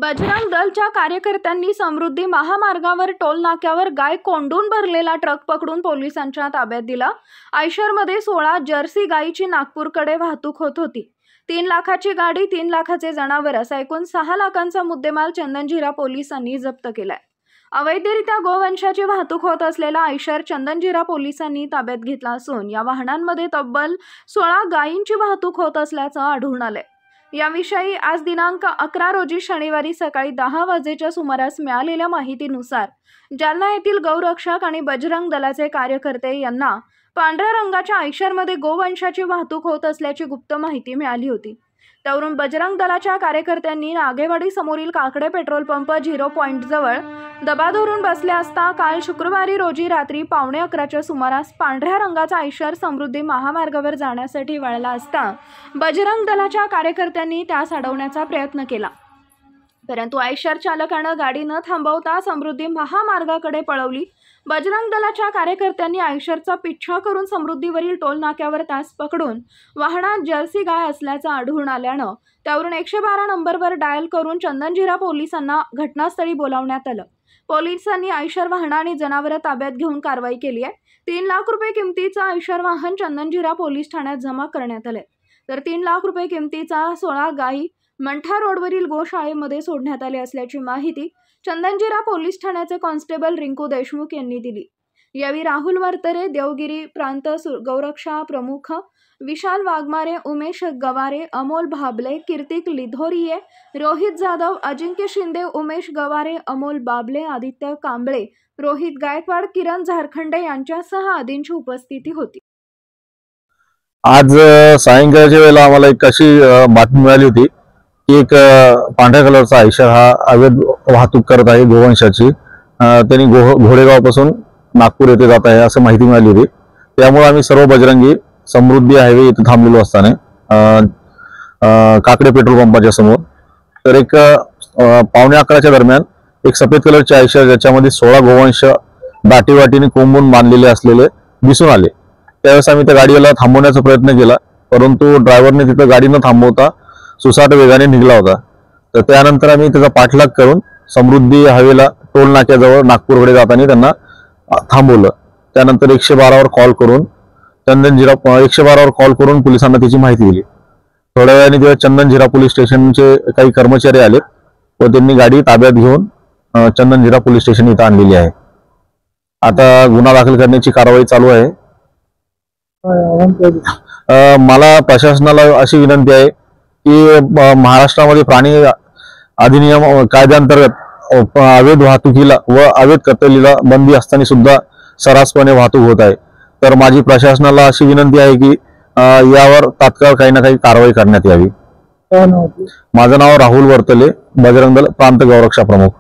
बजरंग दलच्या कार्यकर्त्यांनी समृद्धी महामार्गावर टोल नाक्यावर गाय कोंडून भरलेला ट्रक पकडून पोलिसांच्या ताब्यात दिला। आयशरमध्ये 16 जर्सी गायीची नागपूरकडे वाहतूक होत होती। 3 लाखाची गाडी, 3 लाखाचे जनावर असा एकूण 6 लाखांचा मुद्देमाल चंदनजीरा पोलिसांनी जप्त केलाय। अवैधरित्या गोवंशाची वाहतूक होत असलेला आयशर चंदनजीरा पोलिसांनी ताब्यात घेतला असून या वाहनांमध्ये तब्बल 16 गायींची वाहतूक होत असल्याचं आढळून आलंय। याविषयी आज दिनांक 11 रोजी शनिवारी सकाळी 10 वाजेच्या सुमारास मिळालेल्या माहितीनुसार जालना येथील गौरक्षक आणि बजरंग दलाचे कार्यकर्ते यांना पांढऱ्या रंगाच्या आयशरमध्ये गोवंशाची वाहतूक होत असल्याची गुप्त माहिती मिळाली होती। त्यावरून बजरंग दलाच्या कार्यकर्त्यांनी नागेवाडी समोरील काकडे पेट्रोल पंप 0 पॉइंट जवळ दबा धरून बसले असता काल शुक्रवारी रोजी रात्री 11:15च्या सुमारास पांढऱ्या रंगाचा आयशर समृद्धी महामार्गावर जाण्यासाठी वळला असता बजरंग दलाच्या कार्यकर्त्यांनी त्यास अडवण्याचा प्रयत्न केला, परंतु आयशर चालकानं गाडी न थांबवता समृद्धी महामार्गाकडे पळवली। बजरंग दलाच्या कार्यकर्त्यांनी आयशरचा पिच्छा करून समृद्धीवरील टोल नाक्यावर त्यास पकडून वाहनात जर्सी गाय असल्याचं आढळून आल्यानं त्यावरून 112 नंबरवर डायल करून चंदनजीरा पोलिसांना घटनास्थळी बोलावण्यात आलं। पोलिसांनी आयशर वाहन आणि जनावरं ताब्यात घेऊन कारवाई केली आहे। 3 लाख रुपये किमतीचं आयशर वाहन चंदनजीरा पोलीस ठाण्यात जमा करण्यात आले, तर 3 लाख रुपये किमतीचा 16 गायी मंठा रोडवरील गोशाळेमध्ये सोडण्यात आले असल्याची माहिती चंदनजीरा पोलीस ठाण्याचे कॉन्स्टेबल रिंकू देशमुख यांनी दिली। यावेळी राहुल वर्तरे, देवगिरी प्रांत गौरक्षा प्रमुख विशाल वाघमारे, उमेश गवारे, अमोल भाबले, कीर्तिक लिधोरिये, रोहित जाधव, अजिंक्य शिंदे, उमेश गवारे, अमोल बाबले, आदित्य कांबळे, रोहित गायकवाड, किरण झारखंडे यांच्यासह आदींची उपस्थिती होती। आज सायंकाळच्या वेळेला आम्हाला एक अशी बातमी मिळाली होती की एक पांढऱ्या कलरचा आयशर हा अवैध वाहतूक करत आहे गोवंशाची। त्यांनी घोडेगावपासून नागपूर येथे जात आहे असं माहिती मिळाली होती। त्यामुळे आम्ही सर्व बजरंगी समृद्धी हायवे येथे थांबलेलो असताना काकडे पेट्रोल पंपाच्या समोर तर एक 11:15च्या दरम्यान एक सफेद कलरचे आयशर ज्याच्यामध्ये 16 गोवंश दाटीवाटीने कोंबून बांधलेले असलेले दिसून आले। त्यावेळेस आम्ही त्या गाडीला थांबवण्याचा प्रयत्न केला, परंतु ड्रायव्हरने तिथं गाडी न थांबवता सुसाट वेगाने निघाला होता। तर त्यानंतर आम्ही त्याचा पाठलाग करून समृद्धी हायवेला टोल नाक्याजवळ नागपूरकडे जाताना त्यांना थांबवलं। त्यानंतर 112वर कॉल करून 112वर कॉल करून पोलिसांना त्याची माहिती दिली। थोड्या वेळाने तेव्हा चंदनजीरा पोलीस स्टेशनचे काही कर्मचारी आले व त्यांनी गाडी ताब्यात घेऊन चंदनजीरा पोलीस स्टेशन इथं आणलेली आहे। आता गुन्हा दाखल करण्याची कारवाई चालू आहे। मला प्रशासनाला अशी विनंती आहे की महाराष्ट्रामध्ये प्राणी अधिनियम कायद्याअंतर्गत अवैध वाहतुकीला व अवैध कत्तलीला बंदी असताना सुद्धा सर्रासपणे वाहतूक होत आहे। तर माझी प्रशासनाला अशी विनंती आहे की यावर तात्काळ काही ना काही कारवाई करण्यात यावी। माझं नाव राहुल वर्तले, बजरंग दल प्रांत गौरक्षा प्रमुख।